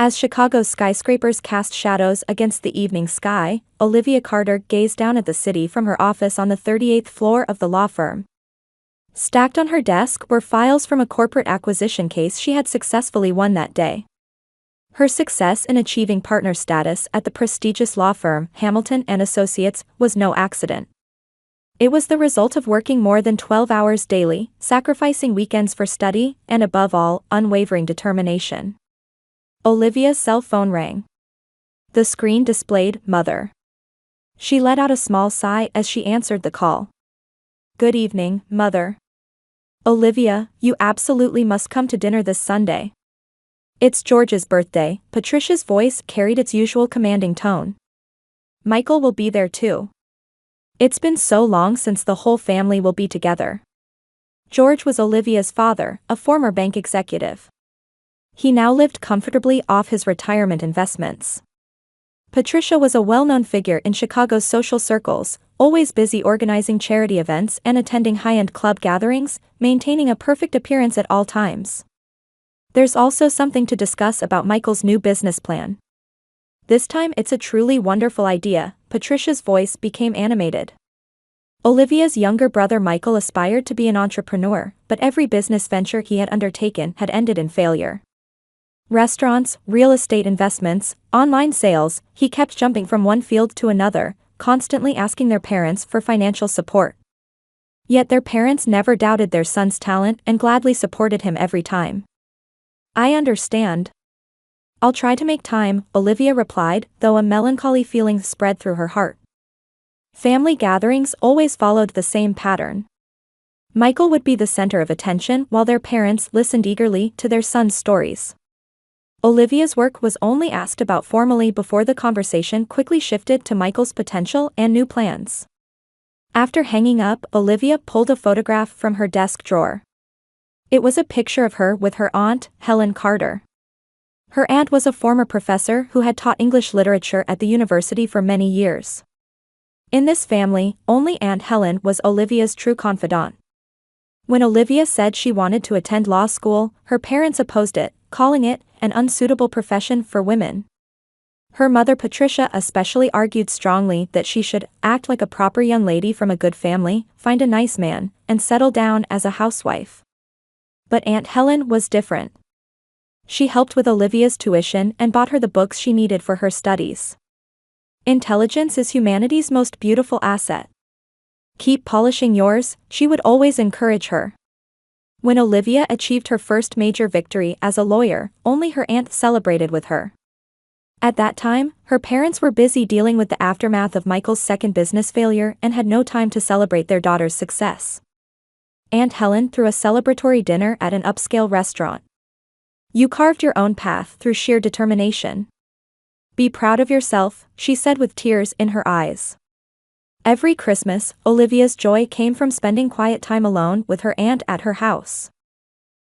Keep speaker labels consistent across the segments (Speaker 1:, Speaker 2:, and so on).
Speaker 1: As Chicago's skyscrapers cast shadows against the evening sky, Olivia Carter gazed down at the city from her office on the 38th floor of the law firm. Stacked on her desk were files from a corporate acquisition case she had successfully won that day. Her success in achieving partner status at the prestigious law firm Hamilton & Associates was no accident. It was the result of working more than 12 hours daily, sacrificing weekends for study, and above all, unwavering determination. Olivia's cell phone rang. The screen displayed "Mother." She let out a small sigh as she answered the call. "Good evening, Mother." "Olivia, you absolutely must come to dinner this Sunday. It's George's birthday." Patricia's voice carried its usual commanding tone. "Michael will be there too. It's been so long since the whole family will be together." George was Olivia's father, a former bank executive. He now lived comfortably off his retirement investments. Patricia was a well-known figure in Chicago's social circles, always busy organizing charity events and attending high-end club gatherings, maintaining a perfect appearance at all times. There's also something to discuss about Michael's new business plan. This time it's a truly wonderful idea. Patricia's voice became animated. Olivia's younger brother Michael aspired to be an entrepreneur, but every business venture he had undertaken had ended in failure. Restaurants, real estate investments, online sales, he kept jumping from one field to another, constantly asking their parents for financial support. Yet their parents never doubted their son's talent and gladly supported him every time. "I understand. I'll try to make time," Olivia replied, though a melancholy feeling spread through her heart. Family gatherings always followed the same pattern. Michael would be the center of attention while their parents listened eagerly to their son's stories. Olivia's work was only asked about formally before the conversation quickly shifted to Michael's potential and new plans. After hanging up, Olivia pulled a photograph from her desk drawer. It was a picture of her with her aunt, Helen Carter. Her aunt was a former professor who had taught English literature at the university for many years. In this family, only Aunt Helen was Olivia's true confidant. When Olivia said she wanted to attend law school, her parents opposed it, calling it an unsuitable profession for women. Her mother Patricia especially argued strongly that she should act like a proper young lady from a good family, find a nice man, and settle down as a housewife. But Aunt Helen was different. She helped with Olivia's tuition and bought her the books she needed for her studies. "Intelligence is humanity's most beautiful asset. Keep polishing yours," she would always encourage her. When Olivia achieved her first major victory as a lawyer, only her aunt celebrated with her. At that time, her parents were busy dealing with the aftermath of Michael's second business failure and had no time to celebrate their daughter's success. Aunt Helen threw a celebratory dinner at an upscale restaurant. "You carved your own path through sheer determination. Be proud of yourself," she said with tears in her eyes. Every Christmas, Olivia's joy came from spending quiet time alone with her aunt at her house.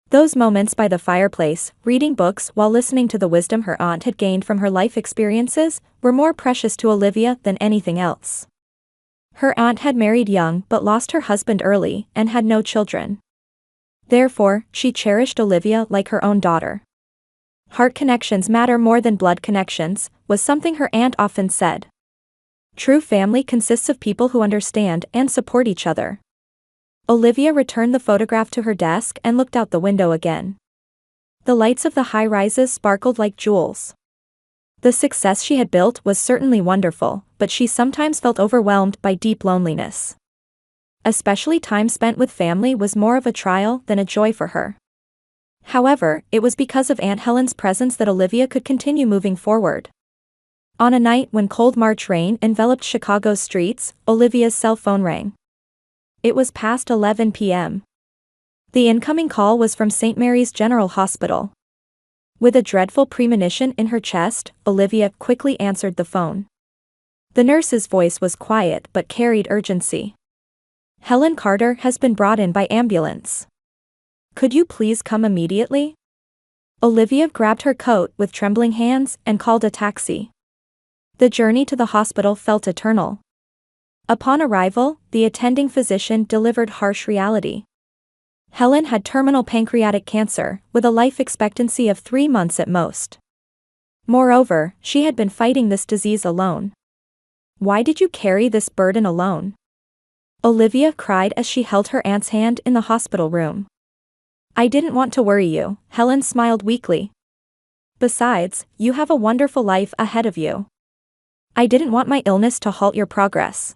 Speaker 1: Those moments by the fireplace, reading books while listening to the wisdom her aunt had gained from her life experiences, were more precious to Olivia than anything else. Her aunt had married young but lost her husband early and had no children. Therefore, she cherished Olivia like her own daughter. "Heart connections matter more than blood connections," was something her aunt often said. True family consists of people who understand and support each other. Olivia returned the photograph to her desk and looked out the window again. The lights of the high-rises sparkled like jewels. The success she had built was certainly wonderful, but she sometimes felt overwhelmed by deep loneliness. Especially time spent with family was more of a trial than a joy for her. However, it was because of Aunt Helen's presence that Olivia could continue moving forward. On a night when cold March rain enveloped Chicago's streets, Olivia's cell phone rang. It was past 11 p.m. The incoming call was from St. Mary's General Hospital. With a dreadful premonition in her chest, Olivia quickly answered the phone. The nurse's voice was quiet but carried urgency. "Helen Carter has been brought in by ambulance. Could you please come immediately?" Olivia grabbed her coat with trembling hands and called a taxi. The journey to the hospital felt eternal. Upon arrival, the attending physician delivered harsh reality. Helen had terminal pancreatic cancer, with a life expectancy of 3 months at most. Moreover, she had been fighting this disease alone. Why did you carry this burden alone? Olivia cried as she held her aunt's hand in the hospital room. I didn't want to worry you, Helen smiled weakly. Besides, you have a wonderful life ahead of you. I didn't want my illness to halt your progress.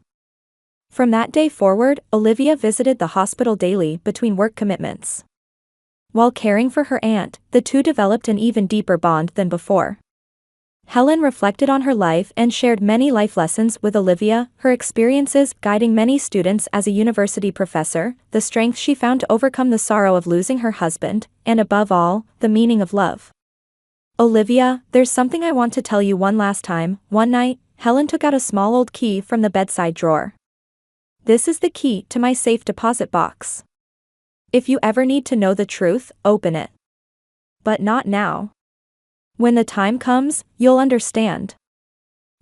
Speaker 1: From that day forward, Olivia visited the hospital daily between work commitments. While caring for her aunt, the two developed an even deeper bond than before. Helen reflected on her life and shared many life lessons with Olivia, her experiences guiding many students as a university professor, the strength she found to overcome the sorrow of losing her husband, and above all, the meaning of love. Olivia, there's something I want to tell you one last time. One night, Helen took out a small old key from the bedside drawer. This is the key to my safe deposit box. If you ever need to know the truth, open it. But not now. When the time comes, you'll understand.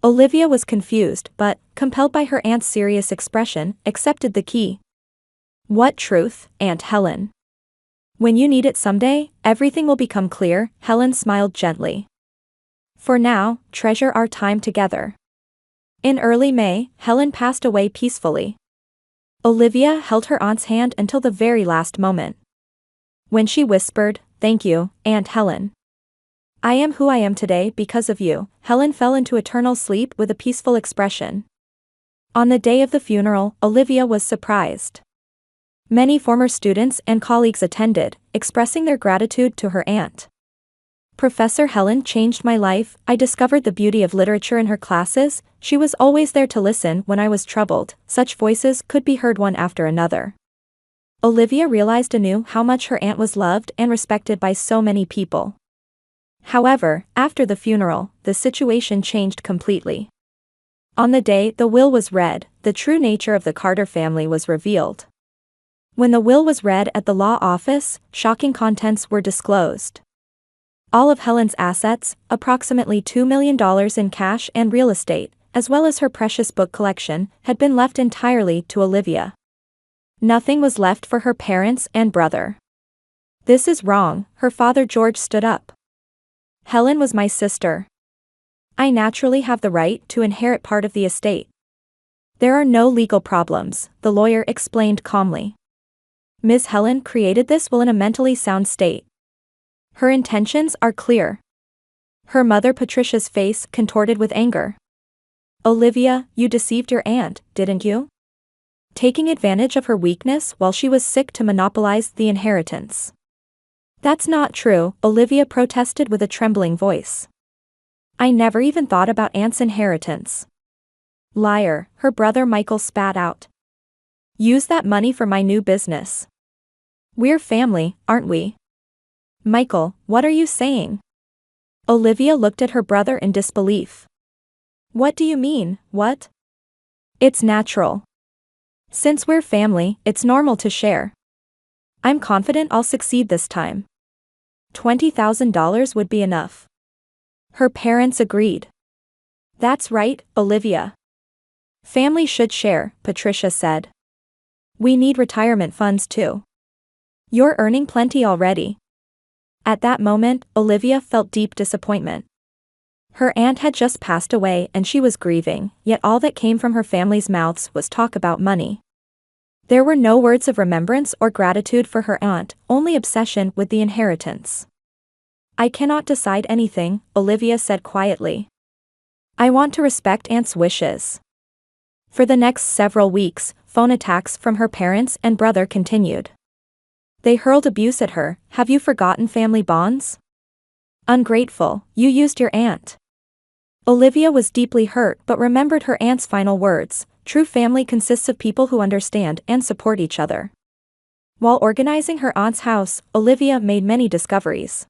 Speaker 1: Olivia was confused but, compelled by her aunt's serious expression, accepted the key. What truth, Aunt Helen? When you need it someday, everything will become clear, Helen smiled gently. For now, treasure our time together. In early May, Helen passed away peacefully. Olivia held her aunt's hand until the very last moment. When she whispered, "Thank you, Aunt Helen. I am who I am today because of you," Helen fell into eternal sleep with a peaceful expression. On the day of the funeral, Olivia was surprised. Many former students and colleagues attended, expressing their gratitude to her aunt. Professor Helen changed my life. I discovered the beauty of literature in her classes. She was always there to listen when I was troubled. Such voices could be heard one after another. Olivia realized anew how much her aunt was loved and respected by so many people. However, after the funeral, the situation changed completely. On the day the will was read, the true nature of the Carter family was revealed. When the will was read at the law office, shocking contents were disclosed. All of Helen's assets, approximately $2 million in cash and real estate, as well as her precious book collection, had been left entirely to Olivia. Nothing was left for her parents and brother. This is wrong, her father George stood up. Helen was my sister. I naturally have the right to inherit part of the estate. There are no legal problems, the lawyer explained calmly. Ms. Helen created this will in a mentally sound state. Her intentions are clear. Her mother Patricia's face contorted with anger. Olivia, you deceived your aunt, didn't you? Taking advantage of her weakness while she was sick to monopolize the inheritance. That's not true, Olivia protested with a trembling voice. I never even thought about aunt's inheritance. Liar, her brother Michael spat out. Use that money for my new business. We're family, aren't we? Michael, what are you saying? Olivia looked at her brother in disbelief. What do you mean, what? It's natural. Since we're family, it's normal to share. I'm confident I'll succeed this time. $20,000 would be enough. Her parents agreed. That's right, Olivia. Family should share, Patricia said. We need retirement funds too. You're earning plenty already. At that moment, Olivia felt deep disappointment. Her aunt had just passed away and she was grieving, yet all that came from her family's mouths was talk about money. There were no words of remembrance or gratitude for her aunt, only obsession with the inheritance. I cannot decide anything, Olivia said quietly. I want to respect aunt's wishes. For the next several weeks, phone attacks from her parents and brother continued. They hurled abuse at her. Have you forgotten family bonds? Ungrateful, you used your aunt. Olivia was deeply hurt but remembered her aunt's final words. True family consists of people who understand and support each other. While organizing her aunt's house, Olivia made many discoveries.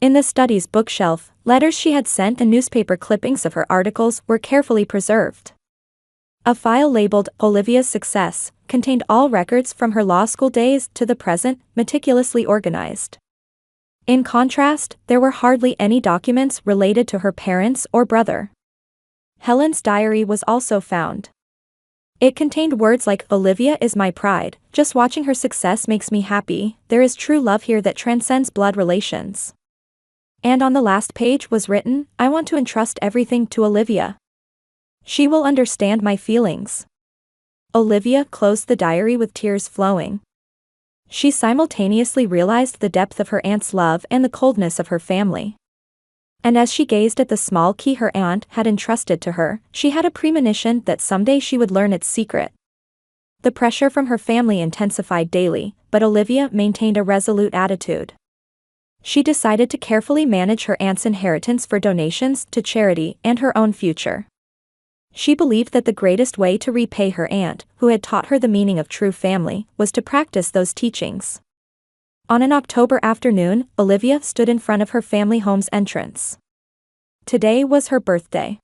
Speaker 1: In the study's bookshelf, letters she had sent and newspaper clippings of her articles were carefully preserved. A file labeled Olivia's Success contained all records from her law school days to the present, meticulously organized. In contrast, there were hardly any documents related to her parents or brother. Helen's diary was also found. It contained words like, Olivia is my pride, just watching her success makes me happy, there is true love here that transcends blood relations. And on the last page was written, "I want to entrust everything to Olivia. She will understand my feelings." Olivia closed the diary with tears flowing. She simultaneously realized the depth of her aunt's love and the coldness of her family. And as she gazed at the small key her aunt had entrusted to her, she had a premonition that someday she would learn its secret. The pressure from her family intensified daily, but Olivia maintained a resolute attitude. She decided to carefully manage her aunt's inheritance for donations to charity and her own future. She believed that the greatest way to repay her aunt, who had taught her the meaning of true family, was to practice those teachings. On an October afternoon, Olivia stood in front of her family home's entrance. Today was her birthday.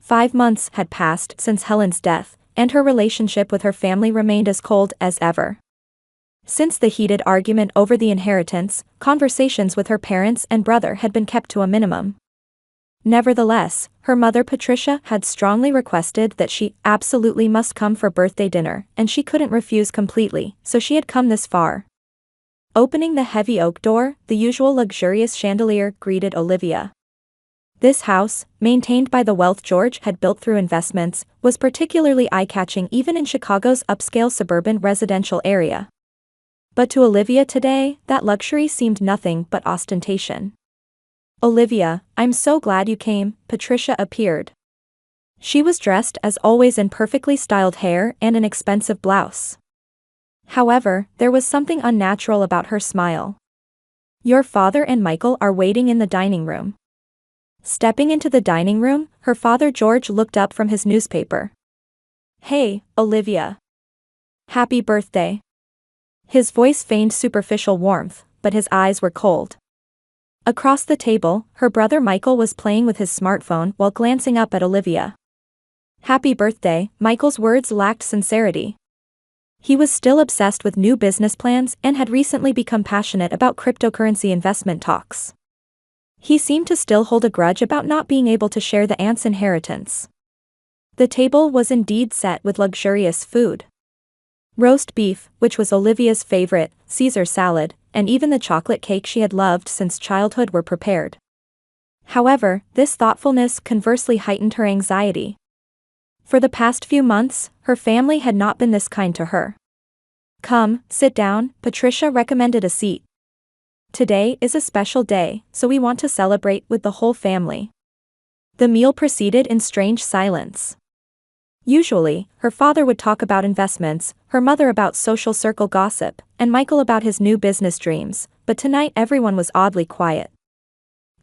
Speaker 1: 5 months had passed since Helen's death, and her relationship with her family remained as cold as ever. Since the heated argument over the inheritance, conversations with her parents and brother had been kept to a minimum. Nevertheless, her mother Patricia had strongly requested that she absolutely must come for birthday dinner, and she couldn't refuse completely, so she had come this far. Opening the heavy oak door, the usual luxurious chandelier greeted Olivia. This house, maintained by the wealth George had built through investments, was particularly eye-catching even in Chicago's upscale suburban residential area. But to Olivia today, that luxury seemed nothing but ostentation. "Olivia, I'm so glad you came," Patricia appeared. She was dressed as always in perfectly styled hair and an expensive blouse. However, there was something unnatural about her smile. "Your father and Michael are waiting in the dining room." Stepping into the dining room, her father George looked up from his newspaper. "Hey, Olivia. Happy birthday." His voice feigned superficial warmth, but his eyes were cold. Across the table, her brother Michael was playing with his smartphone while glancing up at Olivia. "Happy birthday," Michael's words lacked sincerity. He was still obsessed with new business plans and had recently become passionate about cryptocurrency investment talks. He seemed to still hold a grudge about not being able to share the aunt's inheritance. The table was indeed set with luxurious food. Roast beef, which was Olivia's favorite, Caesar salad, and even the chocolate cake she had loved since childhood were prepared. However, this thoughtfulness conversely heightened her anxiety. For the past few months, her family had not been this kind to her. "Come, sit down," Patricia recommended a seat. "Today is a special day, so we want to celebrate with the whole family." The meal proceeded in strange silence. Usually, her father would talk about investments, her mother about social circle gossip, and Michael about his new business dreams, but tonight everyone was oddly quiet.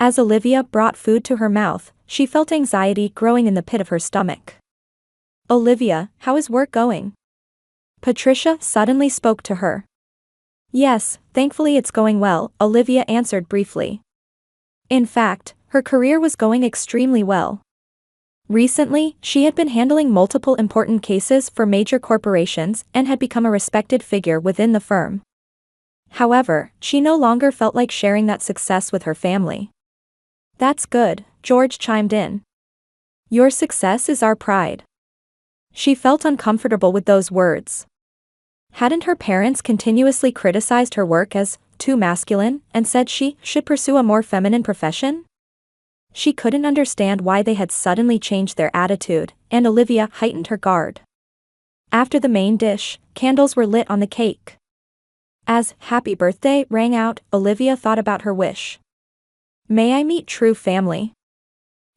Speaker 1: As Olivia brought food to her mouth, she felt anxiety growing in the pit of her stomach. "Olivia, how is work going?" Patricia suddenly spoke to her. "Yes, thankfully it's going well," Olivia answered briefly. In fact, her career was going extremely well. Recently, she had been handling multiple important cases for major corporations and had become a respected figure within the firm. However, she no longer felt like sharing that success with her family. "That's good," George chimed in. "Your success is our pride." She felt uncomfortable with those words. Hadn't her parents continuously criticized her work as too masculine and said she should pursue a more feminine profession? She couldn't understand why they had suddenly changed their attitude, and Olivia heightened her guard. After the main dish, candles were lit on the cake. As "Happy Birthday" rang out, Olivia thought about her wish. "May I meet true family?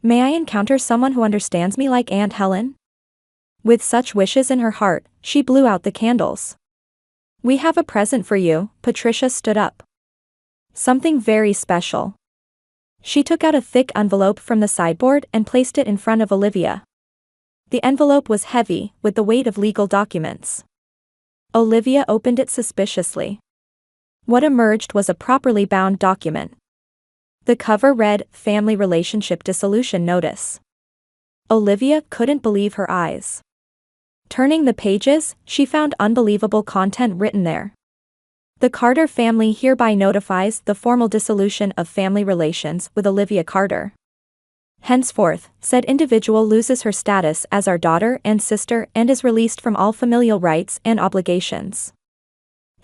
Speaker 1: May I encounter someone who understands me like Aunt Helen?" With such wishes in her heart, she blew out the candles. "We have a present for you," Patricia stood up. "Something very special." She took out a thick envelope from the sideboard and placed it in front of Olivia. The envelope was heavy, with the weight of legal documents. Olivia opened it suspiciously. What emerged was a properly bound document. The cover read, "Family Relationship Dissolution Notice." Olivia couldn't believe her eyes. Turning the pages, she found unbelievable content written there. "The Carter family hereby notifies the formal dissolution of family relations with Olivia Carter. Henceforth, said individual loses her status as our daughter and sister and is released from all familial rights and obligations.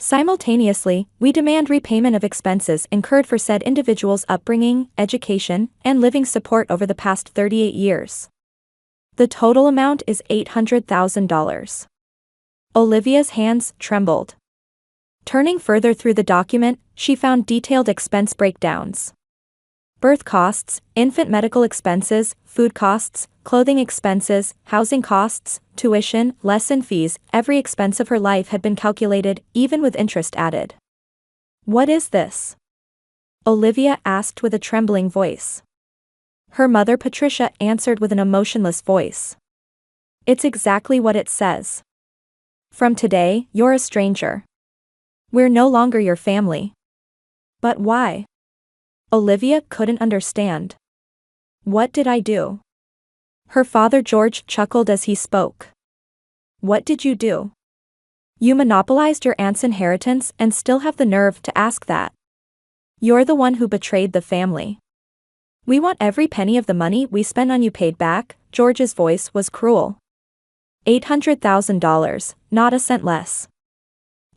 Speaker 1: Simultaneously, we demand repayment of expenses incurred for said individual's upbringing, education, and living support over the past 38 years. The total amount is $800,000. Olivia's hands trembled. Turning further through the document, she found detailed expense breakdowns. Birth costs, infant medical expenses, food costs, clothing expenses, housing costs, tuition, lesson fees, every expense of her life had been calculated, even with interest added. "What is this?" Olivia asked with a trembling voice. Her mother Patricia answered with an emotionless voice. "It's exactly what it says. From today, you're a stranger. We're no longer your family." "But why?" Olivia couldn't understand. "What did I do?" Her father George chuckled as he spoke. "What did you do? You monopolized your aunt's inheritance and still have the nerve to ask that. You're the one who betrayed the family. We want every penny of the money we spend on you paid back." George's voice was cruel. $800,000, not a cent less.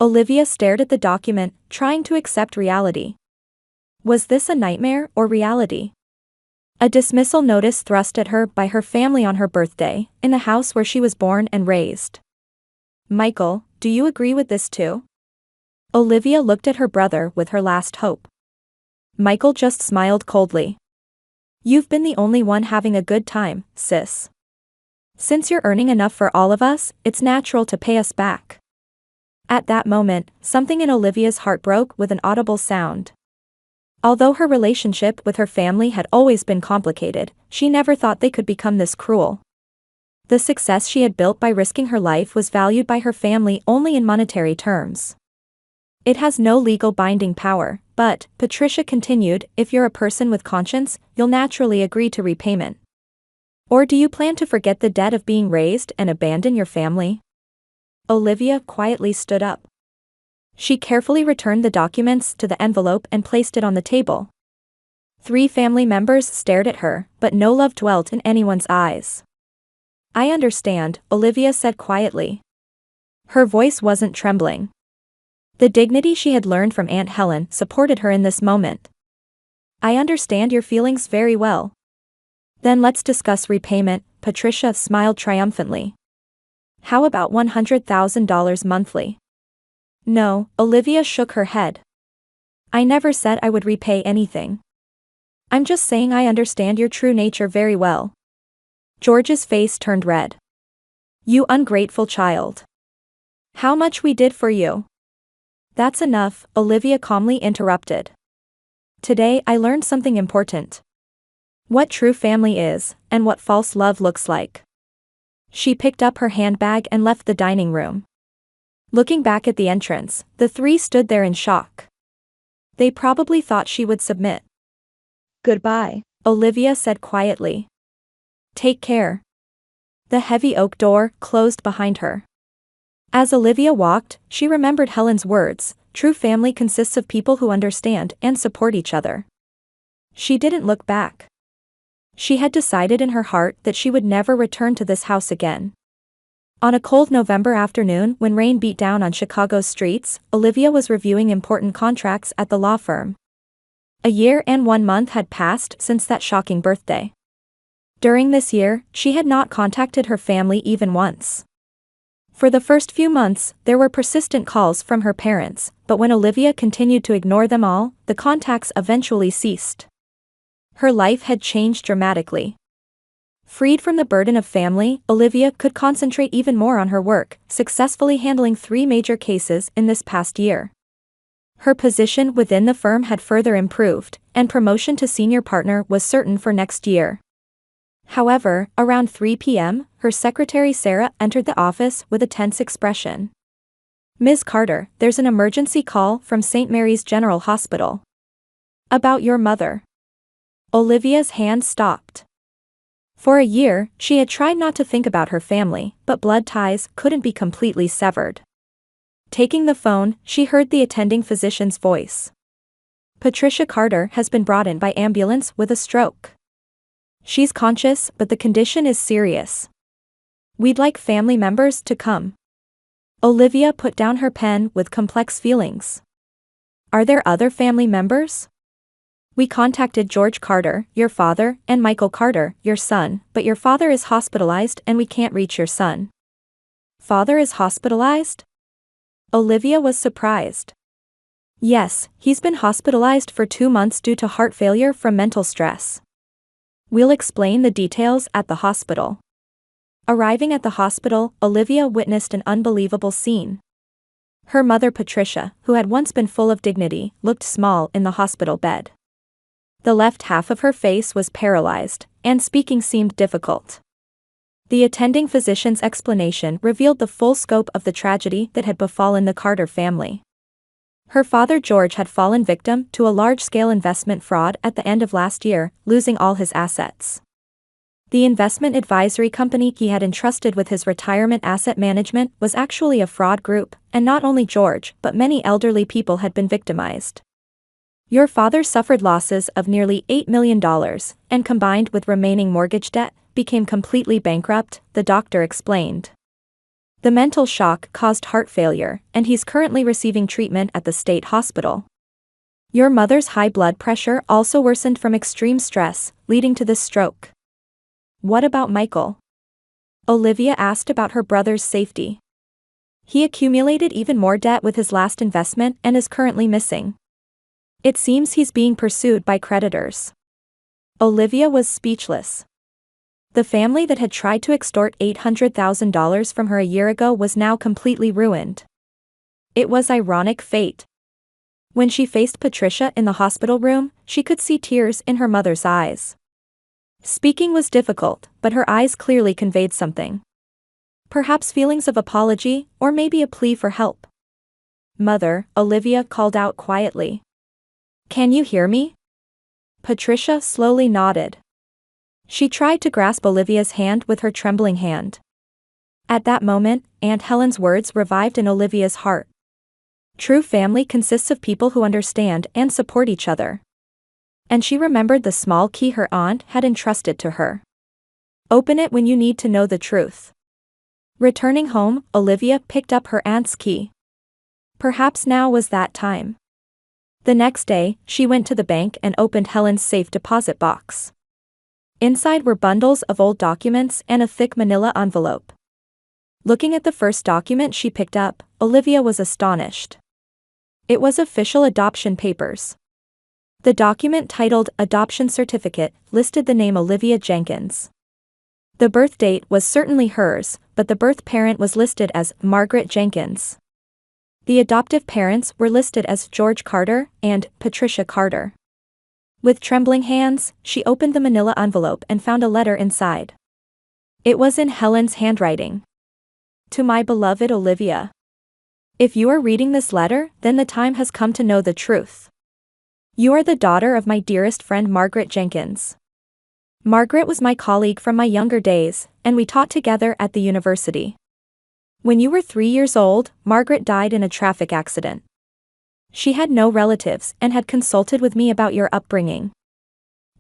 Speaker 1: Olivia stared at the document, trying to accept reality. Was this a nightmare or reality? A dismissal notice thrust at her by her family on her birthday, in the house where she was born and raised. "Michael, do you agree with this too?" Olivia looked at her brother with her last hope. Michael just smiled coldly. "You've been the only one having a good time, sis. Since you're earning enough for all of us, it's natural to pay us back." At that moment, something in Olivia's heart broke with an audible sound. Although her relationship with her family had always been complicated, she never thought they could become this cruel. The success she had built by risking her life was valued by her family only in monetary terms. "It has no legal binding power, but," Patricia continued, "if you're a person with conscience, you'll naturally agree to repayment. Or do you plan to forget the debt of being raised and abandon your family?" Olivia quietly stood up. She carefully returned the documents to the envelope and placed it on the table. 3 family members stared at her, but no love dwelt in anyone's eyes. "I understand," Olivia said quietly. Her voice wasn't trembling. The dignity she had learned from Aunt Helen supported her in this moment. "I understand your feelings very well. Then let's discuss repayment," Patricia smiled triumphantly. "How about $100,000 monthly?" "No," Olivia shook her head. "I never said I would repay anything. I'm just saying I understand your true nature very well." George's face turned red. "You ungrateful child. How much we did for you." "That's enough," Olivia calmly interrupted. "Today I learned something important. What true family is, and what false love looks like." She picked up her handbag and left the dining room. Looking back at the entrance, the 3 stood there in shock. They probably thought she would submit. "Goodbye," Olivia said quietly. "Take care." The heavy oak door closed behind her. As Olivia walked, she remembered Helen's words, "True family consists of people who understand and support each other." She didn't look back. She had decided in her heart that she would never return to this house again. On a cold November afternoon when rain beat down on Chicago's streets, Olivia was reviewing important contracts at the law firm. A year and 1 month had passed since that shocking birthday. During this year, she had not contacted her family even once. For the first few months, there were persistent calls from her parents, but when Olivia continued to ignore them all, the contacts eventually ceased. Her life had changed dramatically. Freed from the burden of family, Olivia could concentrate even more on her work, successfully handling 3 major cases in this past year. Her position within the firm had further improved, and promotion to senior partner was certain for next year. However, around 3 p.m., her secretary Sarah entered the office with a tense expression. "Ms. Carter, there's an emergency call from St. Mary's General Hospital. About your mother." Olivia's hand stopped. For a year, she had tried not to think about her family, but blood ties couldn't be completely severed. Taking the phone, she heard the attending physician's voice. "Patricia Carter has been brought in by ambulance with a stroke. She's conscious, but the condition is serious. We'd like family members to come." Olivia put down her pen with complex feelings. Are there other family members? We contacted George Carter, your father, and Michael Carter, your son, but your father is hospitalized and we can't reach your son. Father is hospitalized? Olivia was surprised. Yes, he's been hospitalized for 2 months due to heart failure from mental stress. We'll explain the details at the hospital. Arriving at the hospital, Olivia witnessed an unbelievable scene. Her mother Patricia, who had once been full of dignity, looked small in the hospital bed. The left half of her face was paralyzed, and speaking seemed difficult. The attending physician's explanation revealed the full scope of the tragedy that had befallen the Carter family. Her father George had fallen victim to a large-scale investment fraud at the end of last year, losing all his assets. The investment advisory company he had entrusted with his retirement asset management was actually a fraud group, and not only George but many elderly people had been victimized. Your father suffered losses of nearly $8 million, and combined with remaining mortgage debt, became completely bankrupt, the doctor explained. The mental shock caused heart failure, and he's currently receiving treatment at the state hospital. Your mother's high blood pressure also worsened from extreme stress, leading to this stroke. What about Michael? Olivia asked about her brother's safety. He accumulated even more debt with his last investment and is currently missing. It seems he's being pursued by creditors. Olivia was speechless. The family that had tried to extort $800,000 from her a year ago was now completely ruined. It was ironic fate. When she faced Patricia in the hospital room, she could see tears in her mother's eyes. Speaking was difficult, but her eyes clearly conveyed something. Perhaps feelings of apology, or maybe a plea for help. Mother, Olivia called out quietly. Can you hear me? Patricia slowly nodded. She tried to grasp Olivia's hand with her trembling hand. At that moment, Aunt Helen's words revived in Olivia's heart. True family consists of people who understand and support each other. And she remembered the small key her aunt had entrusted to her. Open it when you need to know the truth. Returning home, Olivia picked up her aunt's key. Perhaps now was that time. The next day, she went to the bank and opened Helen's safe deposit box. Inside were bundles of old documents and a thick manila envelope. Looking at the first document she picked up, Olivia was astonished. It was official adoption papers. The document titled Adoption Certificate listed the name Olivia Jenkins. The birth date was certainly hers, but the birth parent was listed as Margaret Jenkins. The adoptive parents were listed as George Carter and Patricia Carter. With trembling hands, she opened the manila envelope and found a letter inside. It was in Helen's handwriting. To my beloved Olivia. If you are reading this letter, then the time has come to know the truth. You are the daughter of my dearest friend Margaret Jenkins. Margaret was my colleague from my younger days, and we taught together at the university. When you were 3 years old, Margaret died in a traffic accident. She had no relatives and had consulted with me about your upbringing.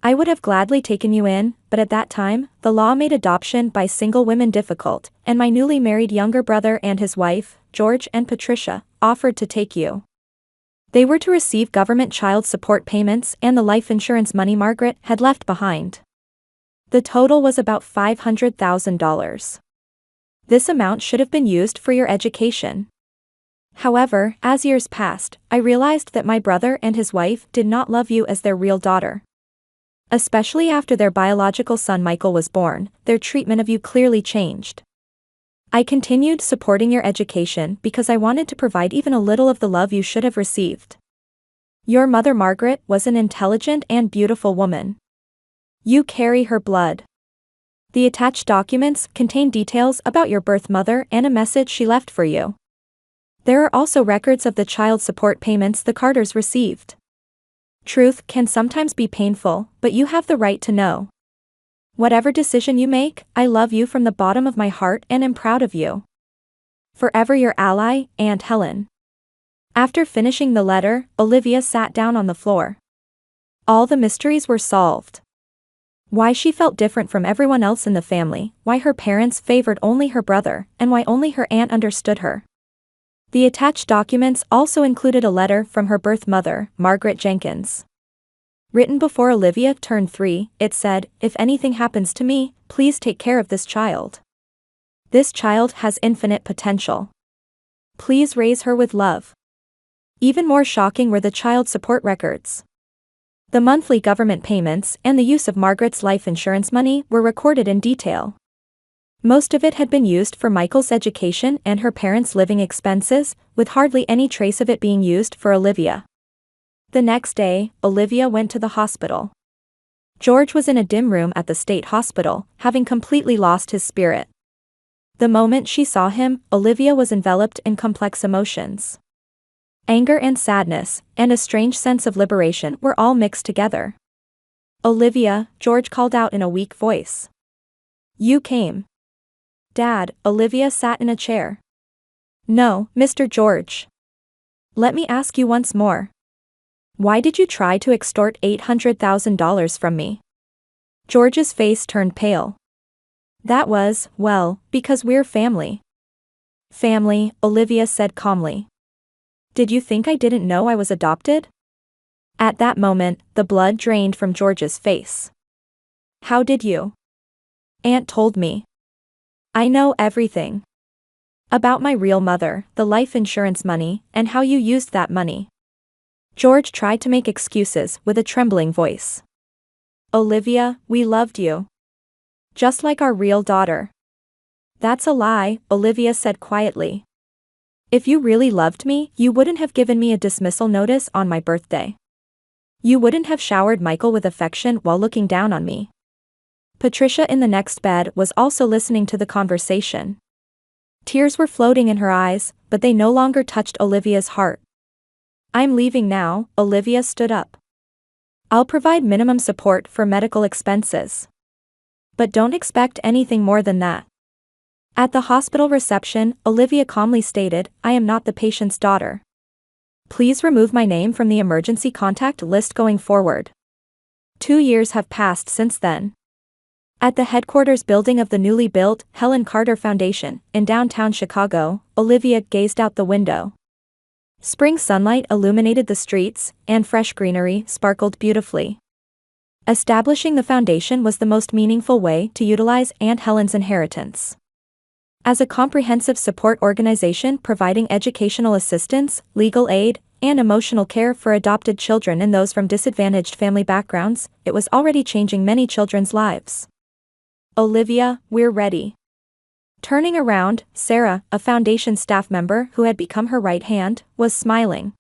Speaker 1: I would have gladly taken you in, but at that time, the law made adoption by single women difficult, and my newly married younger brother and his wife, George and Patricia, offered to take you. They were to receive government child support payments and the life insurance money Margaret had left behind. The total was about $500,000. This amount should have been used for your education. However, as years passed, I realized that my brother and his wife did not love you as their real daughter. Especially after their biological son Michael was born, their treatment of you clearly changed. I continued supporting your education because I wanted to provide even a little of the love you should have received. Your mother Margaret was an intelligent and beautiful woman. You carry her blood. The attached documents contain details about your birth mother and a message she left for you. There are also records of the child support payments the Carters received. Truth can sometimes be painful, but you have the right to know. Whatever decision you make, I love you from the bottom of my heart and am proud of you. Forever your ally, Aunt Helen. After finishing the letter, Olivia sat down on the floor. All the mysteries were solved. Why she felt different from everyone else in the family, why her parents favored only her brother, and why only her aunt understood her. The attached documents also included a letter from her birth mother, Margaret Jenkins. Written before Olivia turned 3, it said, "If anything happens to me, please take care of this child. This child has infinite potential. Please raise her with love." Even more shocking were the child support records. The monthly government payments and the use of Margaret's life insurance money were recorded in detail. Most of it had been used for Michael's education and her parents' living expenses, with hardly any trace of it being used for Olivia. The next day, Olivia went to the hospital. George was in a dim room at the state hospital, having completely lost his spirit. The moment she saw him, Olivia was enveloped in complex emotions. Anger and sadness, and a strange sense of liberation were all mixed together. "Olivia," George called out in a weak voice. "You came." "Dad," Olivia sat in a chair. "No, Mr. George. Let me ask you once more. Why did you try to extort $800,000 from me?" George's face turned pale. "That was, well, because we're family." "Family," Olivia said calmly. "Did you think I didn't know I was adopted?" At that moment, the blood drained from George's face. "How did you?" "Aunt told me. I know everything. About my real mother, the life insurance money, and how you used that money." George tried to make excuses with a trembling voice. "Olivia, we loved you. Just like our real daughter." "That's a lie," Olivia said quietly. "If you really loved me, you wouldn't have given me a dismissal notice on my birthday. You wouldn't have showered Michael with affection while looking down on me." Patricia in the next bed was also listening to the conversation. Tears were floating in her eyes, but they no longer touched Olivia's heart. "I'm leaving now," Olivia stood up. "I'll provide minimum support for medical expenses. But don't expect anything more than that." At the hospital reception, Olivia calmly stated, "I am not the patient's daughter. Please remove my name from the emergency contact list going forward." 2 years have passed since then. At the headquarters building of the newly built Helen Carter Foundation, in downtown Chicago, Olivia gazed out the window. Spring sunlight illuminated the streets, and fresh greenery sparkled beautifully. Establishing the foundation was the most meaningful way to utilize Aunt Helen's inheritance. As a comprehensive support organization providing educational assistance, legal aid, and emotional care for adopted children and those from disadvantaged family backgrounds, it was already changing many children's lives. "Olivia, we're ready." Turning around, Sarah, a foundation staff member who had become her right hand, was smiling.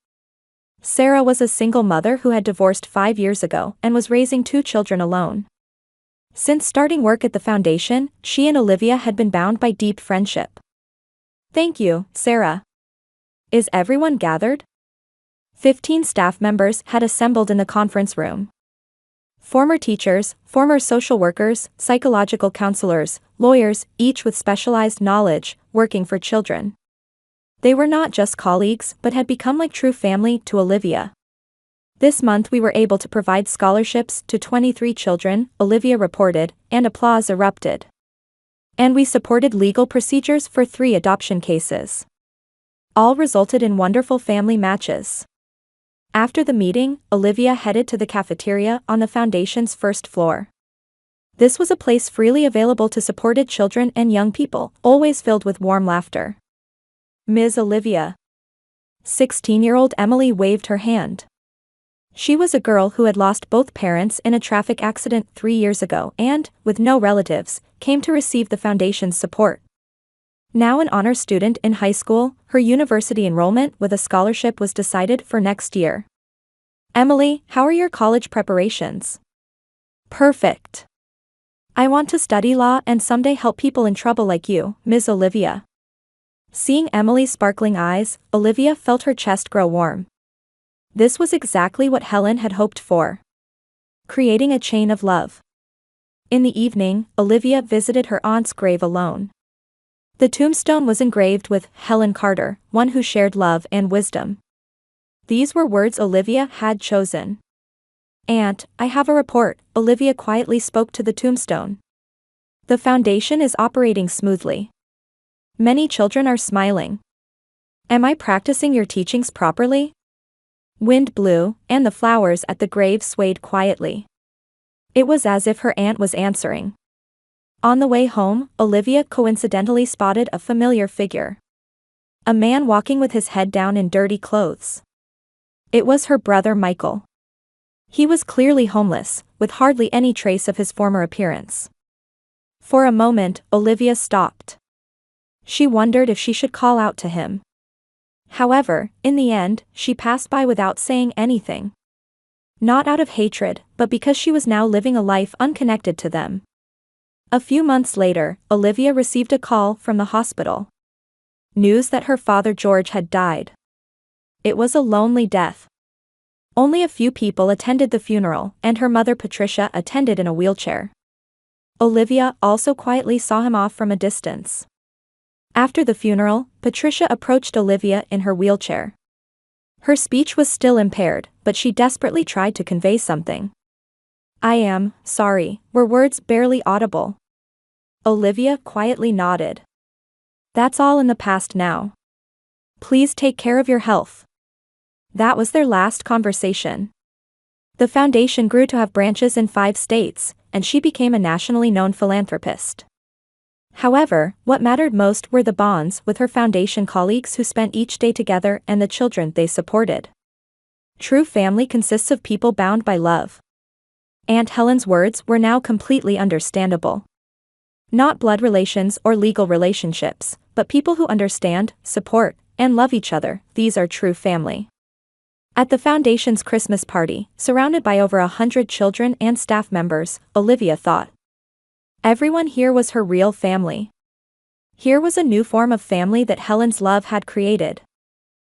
Speaker 1: Sarah was a single mother who had divorced 5 years ago and was raising 2 children alone. Since starting work at the foundation, she and Olivia had been bound by deep friendship. "Thank you, Sarah. Is everyone gathered?" 15 staff members had assembled in the conference room. Former teachers, former social workers, psychological counselors, lawyers, each with specialized knowledge, working for children. They were not just colleagues but had become like true family to Olivia. "This month we were able to provide scholarships to 23 children," Olivia reported, and applause erupted. "And we supported legal procedures for 3 adoption cases. All resulted in wonderful family matches." After the meeting, Olivia headed to the cafeteria on the foundation's first floor. This was a place freely available to supported children and young people, always filled with warm laughter. "Ms. Olivia." 16-year-old Emily waved her hand. She was a girl who had lost both parents in a traffic accident 3 years ago and, with no relatives, came to receive the foundation's support. Now an honor student in high school, her university enrollment with a scholarship was decided for next year. "Emily, how are your college preparations?" "Perfect. I want to study law and someday help people in trouble like you, Ms. Olivia." Seeing Emily's sparkling eyes, Olivia felt her chest grow warm. This was exactly what Helen had hoped for. Creating a chain of love. In the evening, Olivia visited her aunt's grave alone. The tombstone was engraved with Helen Carter, one who shared love and wisdom. These were words Olivia had chosen. "Aunt, I have a report," Olivia quietly spoke to the tombstone. "The foundation is operating smoothly. Many children are smiling. Am I practicing your teachings properly? Wind blew, and the flowers at the grave swayed quietly. It was as if her aunt was answering. On the way home, Olivia coincidentally spotted a familiar figure. A man walking with his head down in dirty clothes. It was her brother Michael. He was clearly homeless, with hardly any trace of his former appearance. For a moment, Olivia stopped. She wondered if she should call out to him. However, in the end, she passed by without saying anything. Not out of hatred, but because she was now living a life unconnected to them. A few months later, Olivia received a call from the hospital. News that her father George had died. It was a lonely death. Only a few people attended the funeral, and her mother Patricia attended in a wheelchair. Olivia also quietly saw him off from a distance. After the funeral, Patricia approached Olivia in her wheelchair. Her speech was still impaired, but she desperately tried to convey something. "I am sorry," were words barely audible. Olivia quietly nodded. "That's all in the past now. Please take care of your health." That was their last conversation. The foundation grew to have branches in 5 states, and she became a nationally known philanthropist. However, what mattered most were the bonds with her foundation colleagues who spent each day together and the children they supported. True family consists of people bound by love. Aunt Helen's words were now completely understandable. Not blood relations or legal relationships, but people who understand, support, and love each other, these are true family. At the foundation's Christmas party, surrounded by over 100 children and staff members, Olivia thought. Everyone here was her real family. Here was a new form of family that Helen's love had created.